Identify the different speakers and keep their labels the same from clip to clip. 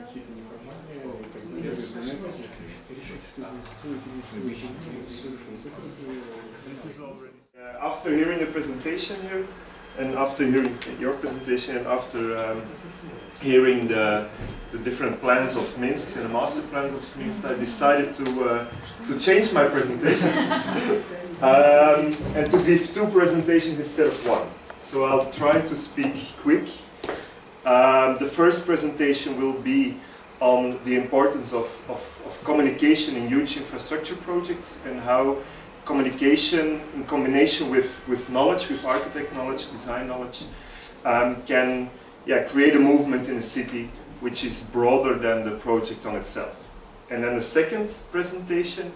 Speaker 1: какие-то неформальные и так далее, элементы, решить,
Speaker 2: After hearing the presentation here, and after hearing your presentation, and after hearing the different plans of Minsk and the master plan of Minsk, I decided to change my presentation and to give two presentations instead of one. So I'll try to speak quick. The first presentation will be on the importance of communication in huge infrastructure projects and how communication in combination with knowledge, with architect knowledge, design knowledge, can create a movement in a city which is broader than the project on itself. And then the second presentation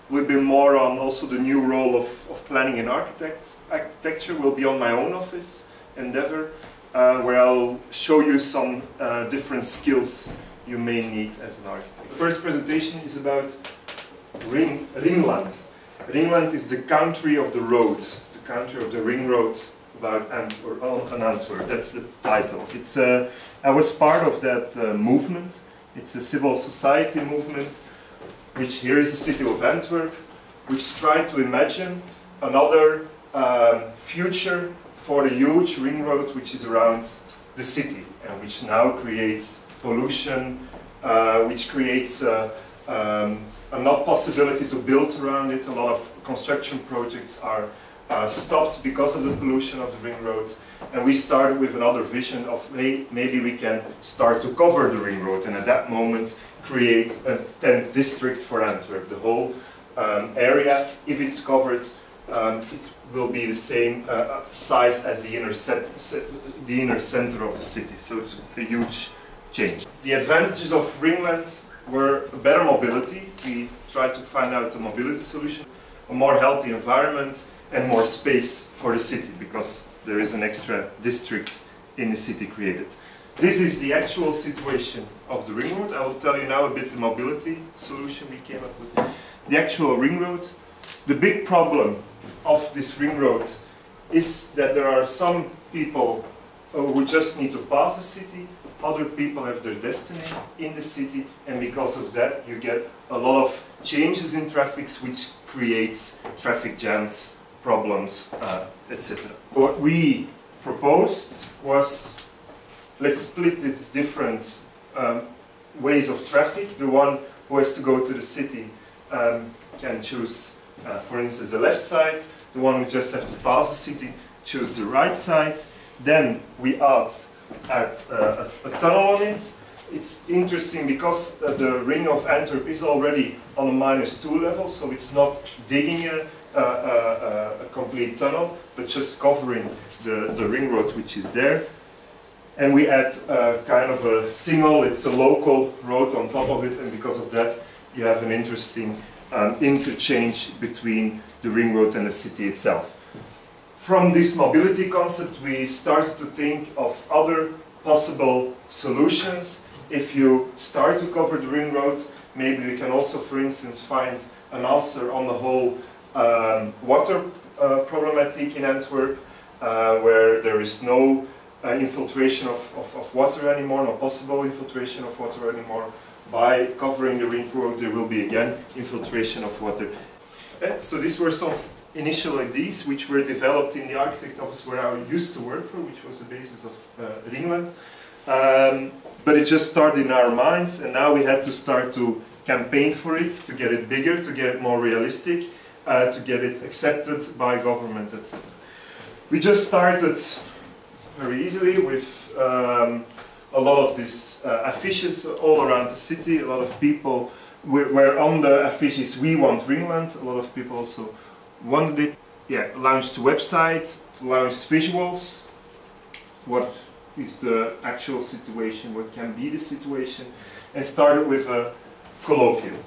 Speaker 2: will be more on also the new role of planning and architecture. Will be on my own office endeavor, where I'll show you some different skills you may need as an architect. The first presentation is about Ringland. Ringland is the country of the road, the country of the ring road about Antwerp. That's the title. It's I was part of that movement. It's a civil society movement, which here is the city of Antwerp, which tried to imagine another future for the huge ring road which is around the city and which now creates pollution, which creates a not possibility to build around it. A lot of construction projects are stopped because of the pollution of the ring road. And we started with another vision of, hey, maybe we can start to cover the ring road and at that moment create a 10th district for Antwerp. The whole area, if it's covered, it will be the same size as the inner center of the city. So it's a huge change. The advantages of Ringland were better mobility. We tried to find out a mobility solution, a more healthy environment and more space for the city because there is an extra district in the city created. This is the actual situation of the ring road. I will tell you now a bit the mobility solution we came up with. The actual ring road. The big problem of this ring road is that there are some people who just need to pass the city. Other people have their destiny in the city, and because of that you get a lot of changes in traffic which creates traffic jams, problems, etc. What we proposed was, let's split these different ways of traffic. The one who has to go to the city can choose, for instance, the left side. The one who just has to pass the city choose the right side. Then we add a tunnel on it. It's interesting because the ring of Antwerp is already on a -2 level, so it's not digging a complete tunnel, but just covering the ring road which is there. And we add kind of a single, it's a local road on top of it, and because of that you have an interesting interchange between the ring road and the city itself. From this mobility concept we started to think of other possible solutions. If you start to cover the ring road, maybe we can also, for instance, find an answer on the whole water problematic in Antwerp, where there is no infiltration of water anymore, no possible infiltration of water anymore. By covering the ring road there will be again infiltration of water. So these were some initial ideas which were developed in the architect office where I used to work for, which was the basis of Ringland. But it just started in our minds, and now we had to start to campaign for it, to get it bigger, to get it more realistic, to get it accepted by government, etc. We just started very easily with a lot of these affiches all around the city. A lot of people were on the affiches, we want Ringland. A lot of people also wanted it. Yeah, launched the website, launched visuals. What is the actual situation? What can be the situation? And started with a colloquium.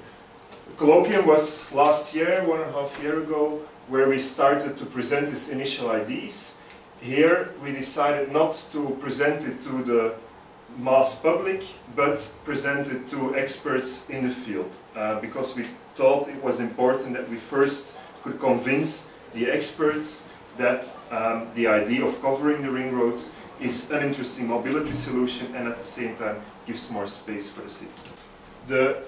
Speaker 2: The colloquium was last year, 1.5 years ago, where we started to present these initial ideas. Here we decided not to present it to the mass public, but present it to experts in the field, because we thought it was important that we first could convince the experts that the idea of covering the ring road is an interesting mobility solution and at the same time gives more space for the city. It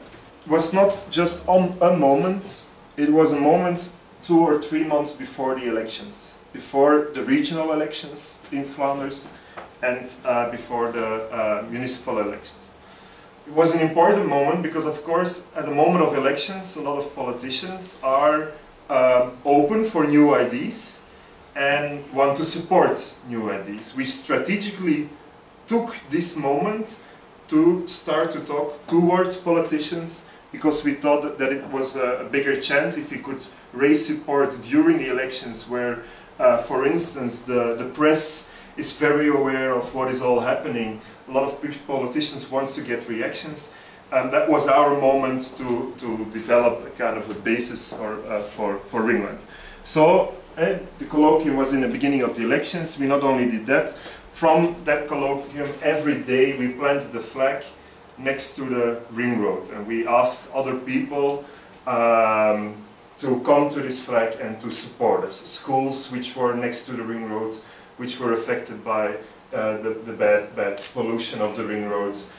Speaker 2: was not just a moment, it was a moment 2 or 3 months before the elections, before the regional elections in Flanders and before the municipal elections. It was an important moment because, of course, at the moment of elections, a lot of politicians are open for new ideas and want to support new ideas. We strategically took this moment to start to talk towards politicians because we thought that it was a bigger chance if we could raise support during the elections where, for instance, the press is very aware of what is all happening. A lot of politicians want to get reactions, and that was our moment to develop a kind of a basis for Ringland. So the colloquium was in the beginning of the elections. We not only did that, from that colloquium every day we planted the flag next to the ring road, and we asked other people to come to this flag and to support us. Schools which were next to the ring road, which were affected by the bad pollution of the ring roads,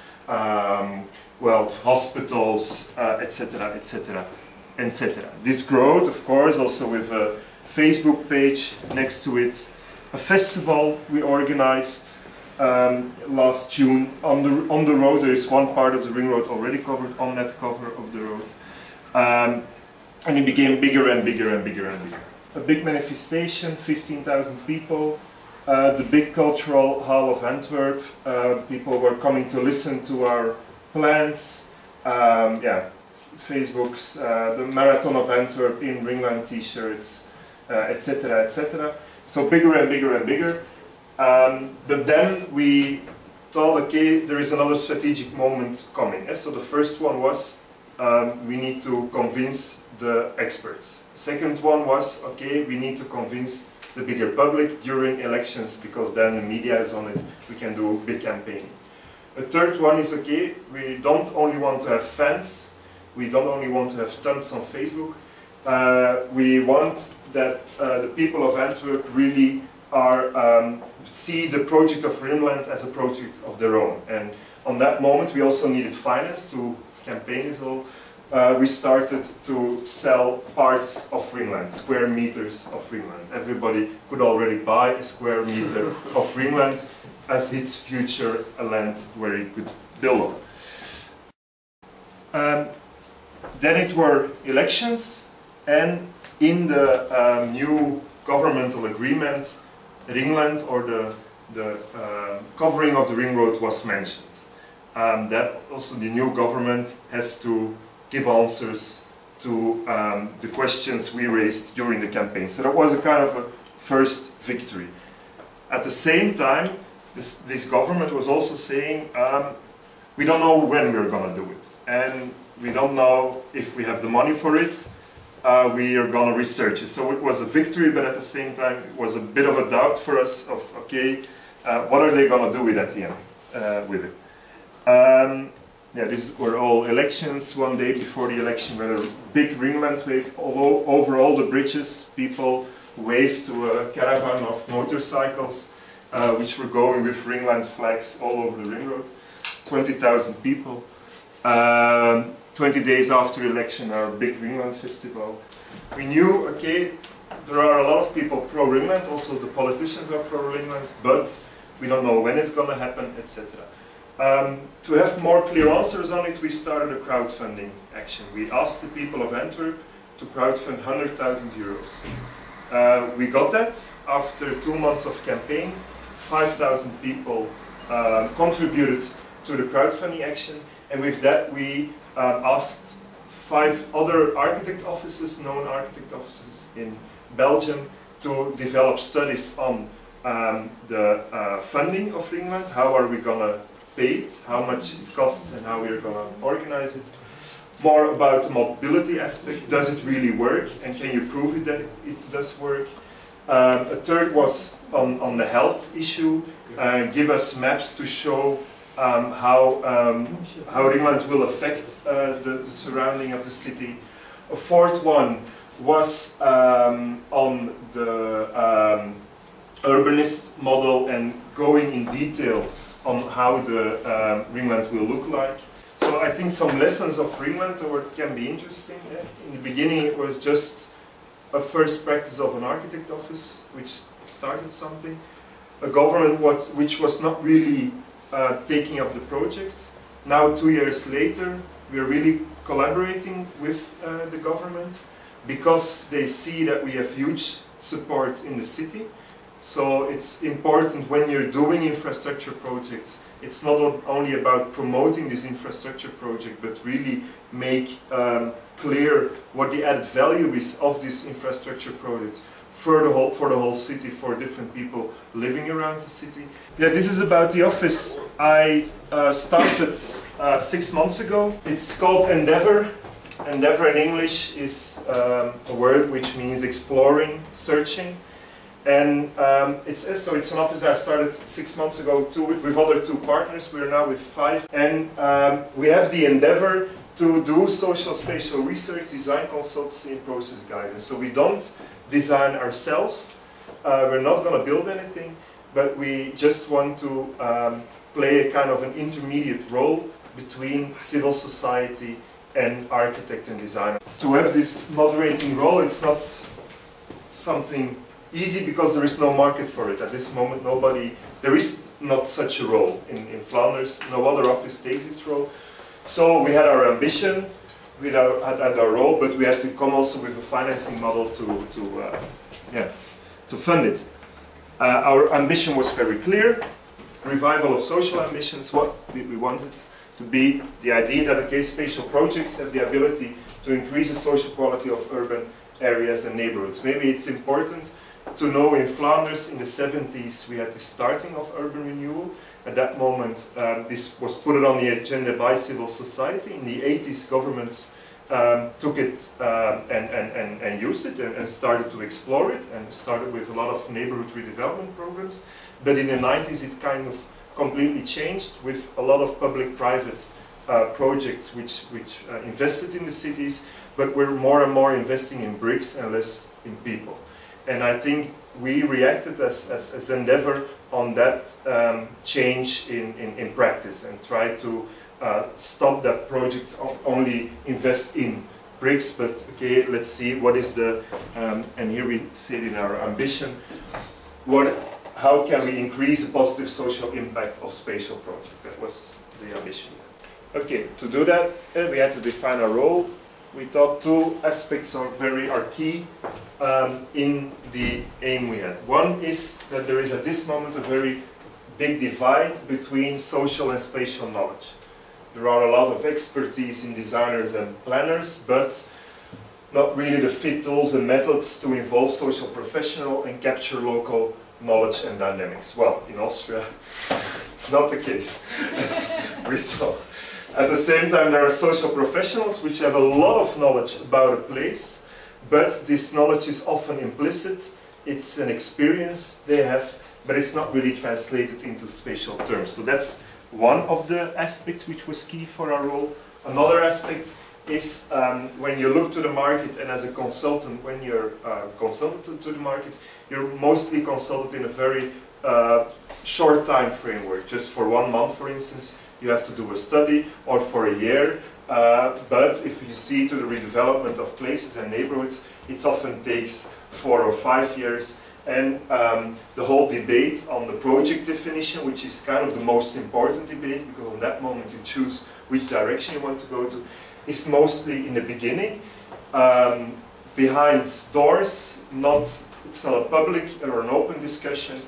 Speaker 2: well, hospitals, etc., etc., etc. This growth, of course, also with a Facebook page next to it. A festival we organized last June on the road. There is one part of the ring road already covered on that cover of the road. And it became bigger and bigger and bigger and bigger. A big manifestation, 15,000 people. The big cultural hall of Antwerp. People were coming to listen to our plans. Yeah, Facebooks, the Marathon of Antwerp in Ringland t-shirts, etc., etc. So bigger and bigger and bigger. But then we thought, okay, there is another strategic moment coming. So the first one was we need to convince the experts. The second one was, okay, we need to convince the bigger public during elections because then the media is on it, we can do big campaigning. The third one is, okay, we don't only want to have fans, we don't only want to have thumbs on Facebook, we want that the people of Antwerp really see the project of Ringland as a project of their own. And on that moment we also needed finance to campaign as well. We started to sell parts of Ringland, square meters of Ringland. Everybody could already buy a square meter of Ringland as its future land where he could build on. Then it were elections, and in the new governmental agreement, Ringland, or the covering of the ring road, was mentioned. That also the new government has to give answers to the questions we raised during the campaign. So that was a kind of a first victory. At the same time, this government was also saying, we don't know when we're going to do it. And we don't know if we have the money for it. We are going to research it. So it was a victory, but at the same time it was a bit of a doubt for us of, okay, what are they going to do with at the end with it? Yeah, these were all elections. One day before the election, we had a big Ringland wave over all the bridges. People waved to a caravan of motorcycles, which were going with Ringland flags all over the ring road. 20,000 people. 20 days after election, our big Ringland festival. We knew, okay, there are a lot of people pro-Ringland, also the politicians are pro-Ringland, but we don't know when it's going to happen, etc. To have more clear answers on it, we started a crowdfunding action. We asked the people of Antwerp to crowdfund 100,000 euros. We got that after 2 months of campaign. 5,000 people contributed to the crowdfunding action, and with that we asked 5 other architect offices, known architect offices in Belgium, to develop studies on the funding of Ringland. How are we going to pay it, how much it costs, and how we are going to organize it. More about the mobility aspect. Does it really work, and can you prove it that it does work? A third was on the health issue. Give us maps to show how Ringland will affect the surrounding of the city. A fourth one was on the urbanist model and going in detail on how the Ringland will look like. So I think some lessons of Ringland can be interesting. In the beginning it was just a first practice of an architect office, which started something. A government which was not really taking up the project. Now 2 years later, we are really collaborating with the government because they see that we have huge support in the city. So it's important when you're doing infrastructure projects, it's not only about promoting this infrastructure project, but really make clear what the added value is of this infrastructure project for the whole city, for different people living around the city. Yeah, this is about the office. I started 6 months ago. It's called Endeavor. Endeavor in English is a word which means exploring, searching. And it's an office I started 6 months ago with other 2 partners. We're now with 5. And we have the endeavor to do social spatial research, design consultancy and process guidance. So we don't design ourselves. We're not going to build anything, but we just want to play a kind of an intermediate role between civil society and architect and designer. To have this moderating role, it's not something easy because there is no market for it. At this moment, there is not such a role in Flanders. No other office takes this role. So we had our ambition, we had our role, but we had to come also with a financing model to fund it. Our ambition was very clear. Revival of social ambitions. What we wanted to be the idea that okay, spatial projects have the ability to increase the social quality of urban areas and neighborhoods. Maybe it's important to know in Flanders in the 70s we had the starting of urban renewal. At that moment this was put on the agenda by civil society. In the 80s governments took it and used it and started to explore it and started with a lot of neighborhood redevelopment programs. But in the 90s it kind of completely changed with a lot of public-private projects which invested in the cities, but we're more and more investing in bricks and less in people. And I think we reacted as Endeavor on that change in practice and tried to stop that project only invest in bricks, but okay, let's see what is the, and here we see it in our ambition, how can we increase the positive social impact of spatial projects? That was the ambition. Okay, to do that, we had to define our role. We thought 2 aspects are key in the aim we had. One is that there is at this moment a very big divide between social and spatial knowledge. There are a lot of expertise in designers and planners, but not really the fit tools and methods to involve social professional and capture local knowledge and dynamics. Well, in Austria, it's not the case, as we saw. At the same time, there are social professionals which have a lot of knowledge about a place, but this knowledge is often implicit. It's an experience they have, but it's not really translated into spatial terms. So that's one of the aspects which was key for our role. Another aspect is when you look to the market and as a consultant, when you're consulted to the market, you're mostly consulted in a very short time framework. Just for 1 month, for instance, you have to do a study, or for a year. But if you see to the redevelopment of places and neighborhoods, it often takes 4 or 5 years. And the whole debate on the project definition, which is kind of the most important debate, because on that moment you choose which direction you want to go to, is mostly in the beginning, behind doors. It's not a public or an open discussion,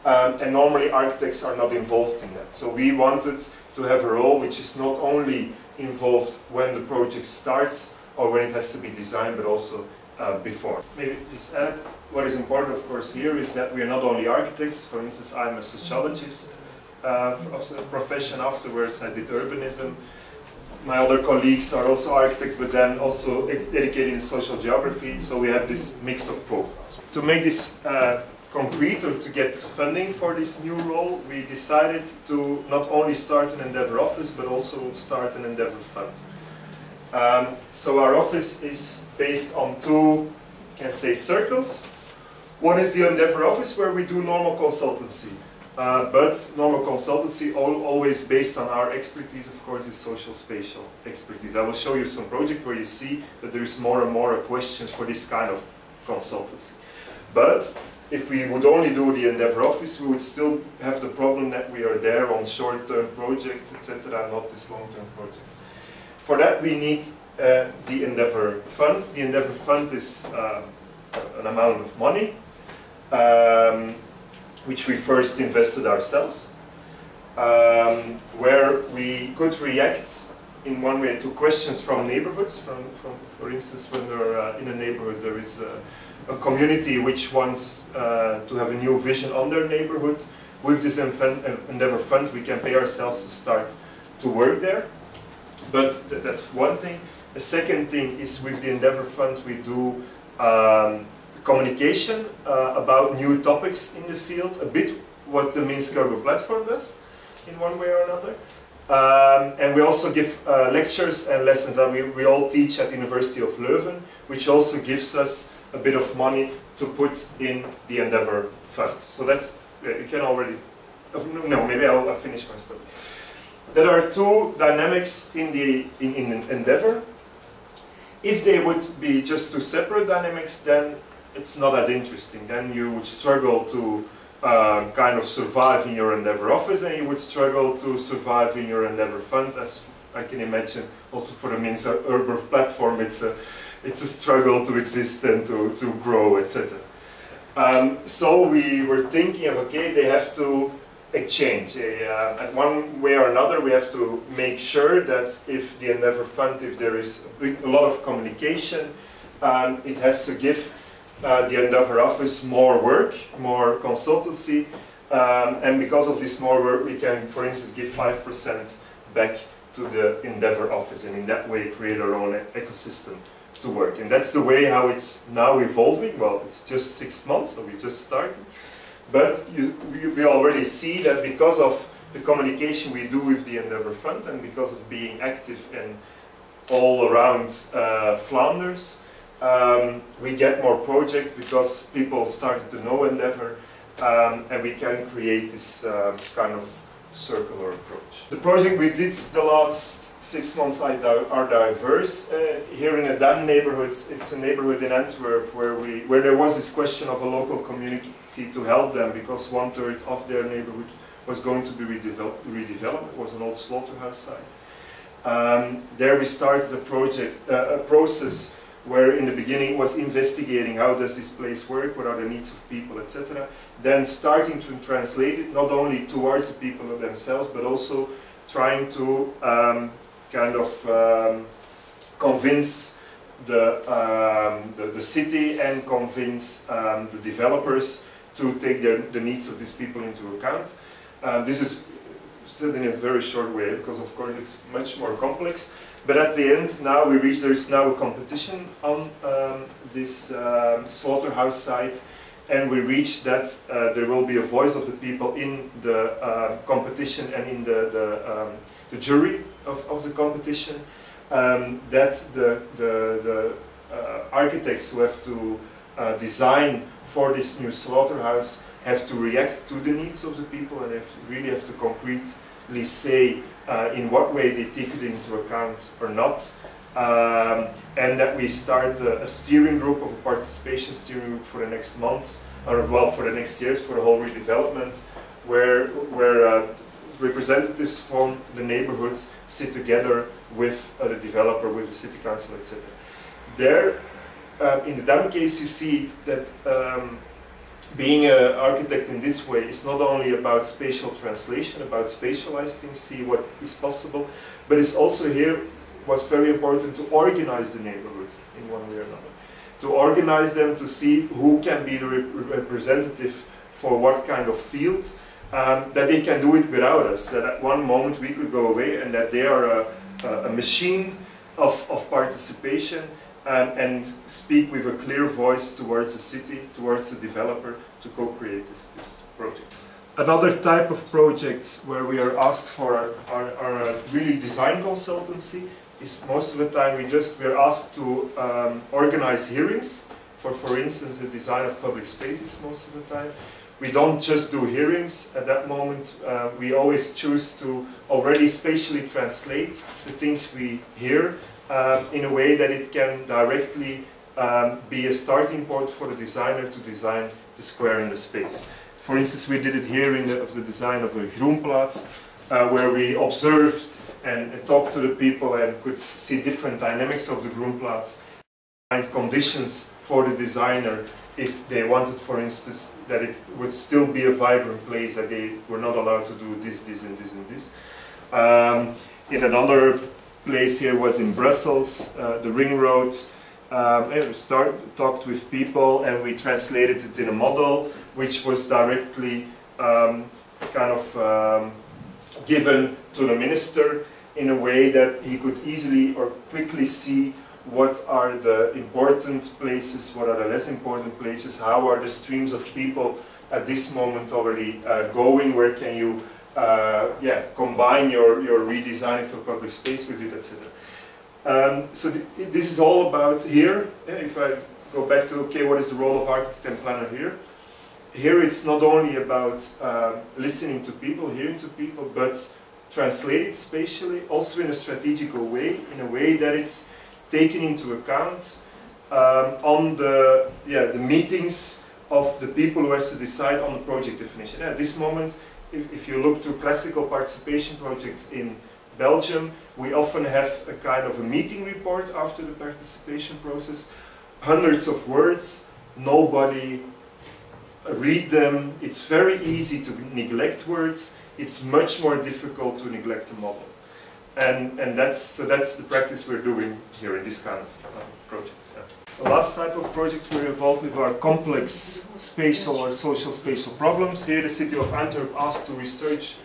Speaker 2: and normally architects are not involved in that. So we wanted to have a role which is not only involved when the project starts or when it has to be designed, but also before. Maybe just add, what is important of course here is that we are not only architects. For instance, I'm a sociologist of profession. Afterwards I did urbanism. My other colleagues are also architects, but then also dedicated in social geography, so we have this mix of profiles. To make this concrete, or to get funding for this new role, we decided to not only start an Endeavor office, but also start an Endeavor fund. So our office is based on 2, you can say, circles. One is the Endeavor office, where we do normal consultancy. but normal consultancy, always based on our expertise, of course, is socio-spatial expertise. I will show you some project where you see that there is more and more questions for this kind of consultancy. But if we would only do the Endeavour office, we would still have the problem that we are there on short-term projects, etc., not this long-term project. For that, we need the Endeavour fund. The Endeavour fund is an amount of money, which we first invested ourselves, where we could react in one way to questions from neighborhoods. For instance, when there in a neighborhood there is a community which wants to have a new vision on their neighborhood. With this Endeavour fund, we can pay ourselves to start to work there. But that's one thing. The second thing is with the Endeavour fund, we do communication about new topics in the field, a bit what the Minsk Urban Platform does in one way or another. And we also give lectures and lessons that we all teach at the University of Leuven, which also gives us a bit of money to put in the Endeavour fund. So that's, you can already, no, maybe I'll finish my story. There are two dynamics in Endeavour. If they would be just two separate dynamics, then it's not that interesting. Then you would struggle to kind of survive in your Endeavour office, and you would struggle to survive in your Endeavour fund. As I can imagine, also for the Minsk Urban Platform, it's a struggle to exist and to grow, etc. So we were thinking of, okay, they have to exchange. And one way or another, we have to make sure that if the Endeavour fund, if there is a lot of communication, it has to give the Endeavour office more work, more consultancy, and because of this more work, we can, for instance, give 5% back to the Endeavour office, and in that way create our own ecosystem to work. And that's the way how it's now evolving. Well, it's just 6 months, so we just started. But we already see that because of the communication we do with the Endeavour fund, and because of being active in all around Flanders, we get more projects because people started to know Endeavour, and we can create this kind of circular approach. The project we did the last 6 months are diverse. Here in the Dam neighborhood, it's a neighborhood in Antwerp where there was this question of a local community to help them, because 1/3 of their neighborhood was going to be redeveloped. It was an old slaughterhouse site. There we started a process where in the beginning was investigating how does this place work, what are the needs of people, etc. Then starting to translate it not only towards the people themselves, but also trying to kind of convince the city and convince the developers to take the needs of these people into account. This is said in a very short way, because of course it's much more complex. But at the end, now we reach, there is now a competition on this slaughterhouse site, and we reach that there will be a voice of the people in the competition and in the jury of the competition, that the architects who have to design for this new slaughterhouse have to react to the needs of the people, and really have to concretely say in what way they take it into account or not. And that we start a steering group, of a participation steering group for the next months, or well, for the next years, for the whole redevelopment, where representatives from the neighborhood sit together with the developer, with the city council, etc. There, in the Dam case, you see that being an architect in this way is not only about spatial translation, about spatialized things, see what is possible, but it's also here was very important to organize the neighborhood in one way or another. To organize them, to see who can be the representative for what kind of field, that they can do it without us, that at one moment we could go away, and that they are a machine of participation, and speak with a clear voice towards the city, towards the developer, to co-create this project. Another type of projects where we are asked for are really design consultancy. Is most of the time we're asked to organize hearings for instance, the design of public spaces most of the time, we don't just do hearings at that moment. We always choose to already spatially translate the things we hear in a way that it can directly be a starting point for the designer to design the square in the space. For instance, we did it here in the design of a Groenplaats, where we observed and talked to the people and could see different dynamics of the Groenplaats and conditions for the designer if they wanted, for instance, that it would still be a vibrant place, that they were not allowed to do this, this and this and this. In another place here was in Brussels, the ring road. We talked with people and we translated it in a model which was directly given to the minister in a way that he could easily or quickly see what are the important places, what are the less important places, how are the streams of people at this moment already going, where can you combine your redesign for public space with it, etc. So this is all about here. If I go back to, okay, what is the role of architect and planner here? Here it's not only about listening to people, hearing to people, but translate it spatially, also in a strategical way, in a way that it's taken into account on the meetings of the people who has to decide on the project definition. At this moment, if you look to classical participation projects in Belgium, we often have a kind of a meeting report after the participation process, hundreds of words, nobody read them. It's very easy to neglect words. It's much more difficult to neglect a model. And that's the practice we're doing here in this kind of projects. Yeah. The last type of project we're involved with are complex spatial or social spatial problems. Here the city of Antwerp asked to research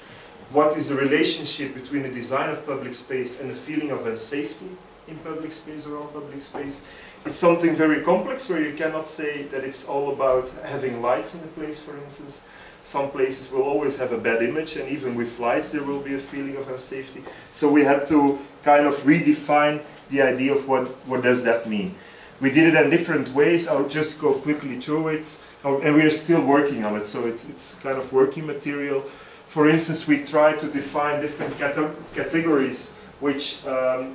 Speaker 2: what is the relationship between the design of public space and the feeling of unsafety in public space or on public space. It's something very complex where you cannot say that it's all about having lights in the place, for instance. Some places will always have a bad image, and even with lights there will be a feeling of unsafety. So we had to kind of redefine the idea of what does that mean. We did it in different ways. I'll just go quickly through it. And we are still working on it, so it's kind of working material. For instance, we try to define different categories which a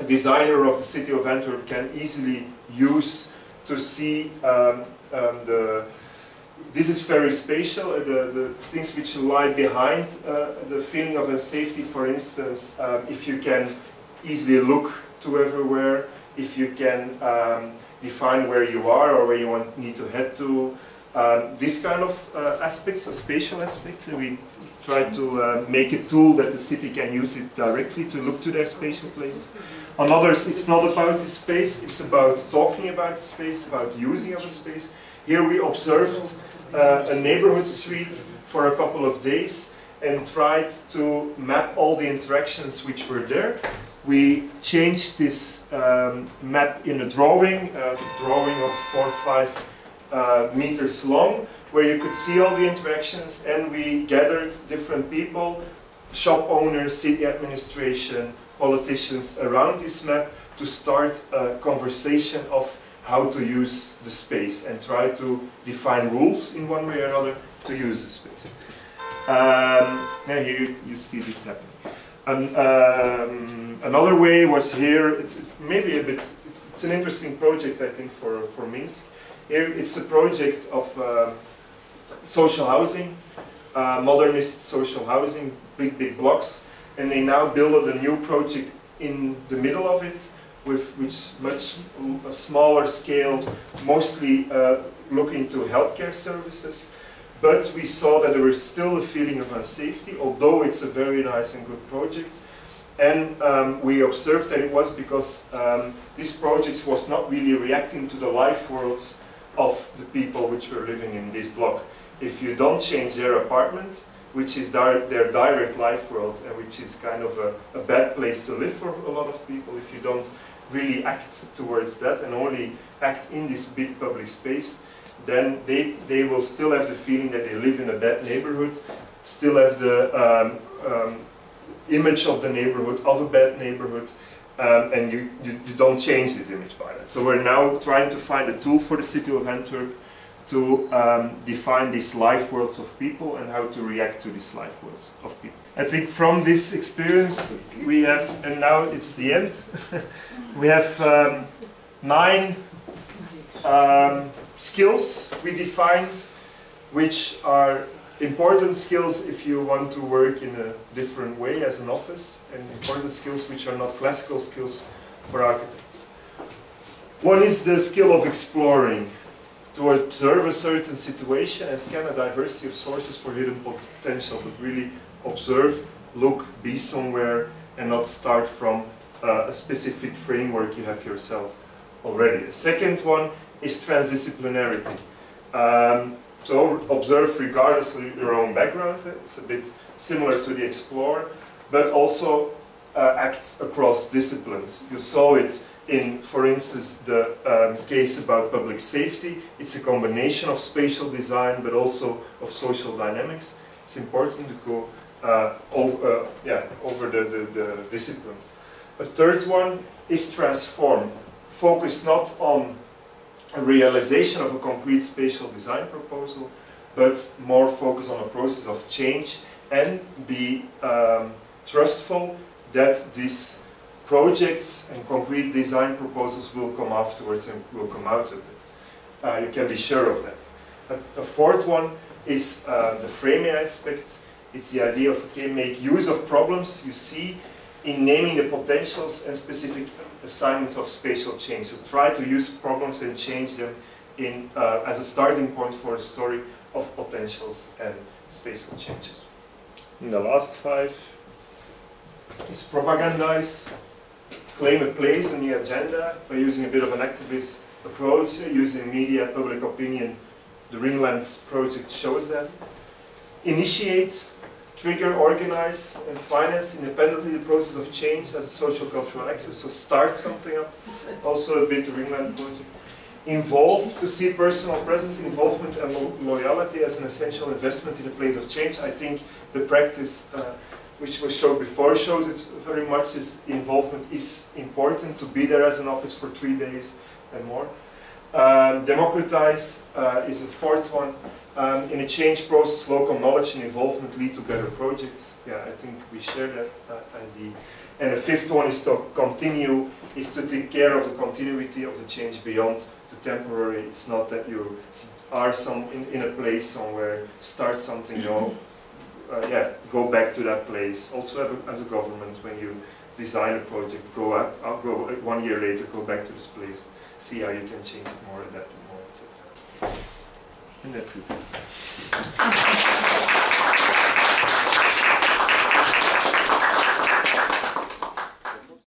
Speaker 2: designer of the city of Antwerp can easily use to see this is very spatial, the things which lie behind the feeling of unsafety. For instance, if you can easily look to everywhere, if you can define where you are or where you need to head to, these kind of aspects, or spatial aspects, and we try to make a tool that the city can use it directly to look to their spatial places. On others, it's not about the space, it's about talking about the space, about using of the space. Here we observed a neighborhood street for a couple of days and tried to map all the interactions which were there. We changed this map in a drawing of 4 or 5 meters long, where you could see all the interactions, and we gathered different people, shop owners, city administration, politicians around this map to start a conversation of how to use the space and try to define rules in one way or another to use the space. Now here you see this happening. Another way was here, it's maybe a bit, it's an interesting project I think for Minsk. Here it's a project of social housing, modernist social housing, big blocks, and they now build a new project in the middle of it, with which much smaller scale, mostly looking to healthcare services. But we saw that there was still a feeling of unsafety, although it's a very nice and good project. And we observed that it was because this project was not really reacting to the life worlds of the people which were living in this block. If you don't change their apartment, which is their direct life world, and which is kind of a bad place to live for a lot of people, if you don't really act towards that and only act in this big public space, then they will still have the feeling that they live in a bad neighborhood, still have the image of the neighborhood, of a bad neighborhood, and you don't change this image by that. So we're now trying to find a tool for the city of Antwerp to define these life worlds of people and how to react to these life worlds of people. I think from this experience we have, and now it's the end, we have 9 skills we defined, which are important skills if you want to work in a different way as an office, and important skills which are not classical skills for architects. One is the skill of exploring, to observe a certain situation and scan a diversity of sources for hidden potential, but really observe, look, be somewhere, and not start from a specific framework you have yourself already. The second one is transdisciplinarity. So observe regardless of your own background. It's a bit similar to the explore, but also act across disciplines. You saw it in, for instance, the case about public safety. It's a combination of spatial design, but also of social dynamics. It's important to go over the disciplines. A third one is transform. Focus not on a realization of a concrete spatial design proposal, but more focus on a process of change and be trustful that these projects and concrete design proposals will come afterwards and will come out of it. You can be sure of that. The fourth one is the framing aspect. It's the idea of, okay, make use of problems you see in naming the potentials and specific assignments of spatial change. So try to use problems and change them in, as a starting point for the story of potentials and spatial changes. And the last 5 is propagandize, claim a place on the agenda by using a bit of an activist approach, using media, public opinion. The Ringland project shows that. Initiate, trigger, organize, and finance independently the process of change as a social cultural action. So start something up. Also a bit the Ringland project. Involve, to see personal presence, involvement, and loyalty as an essential investment in a place of change. I think the practice which was shown before shows it very much. This involvement is important, to be there as an office for 3 days and more. Democratize is a fourth one. In a change process, local knowledge and involvement lead to better projects. Yeah, I think we share that idea. And the fifth one is to continue, is to take care of the continuity of the change beyond the temporary. It's not that you are in a place somewhere, start something, no. Go back to that place. Also, as a government, when you design a project, go 1 year later, go back to this place, see how you can change it more, adapt it more, etc. And that's it.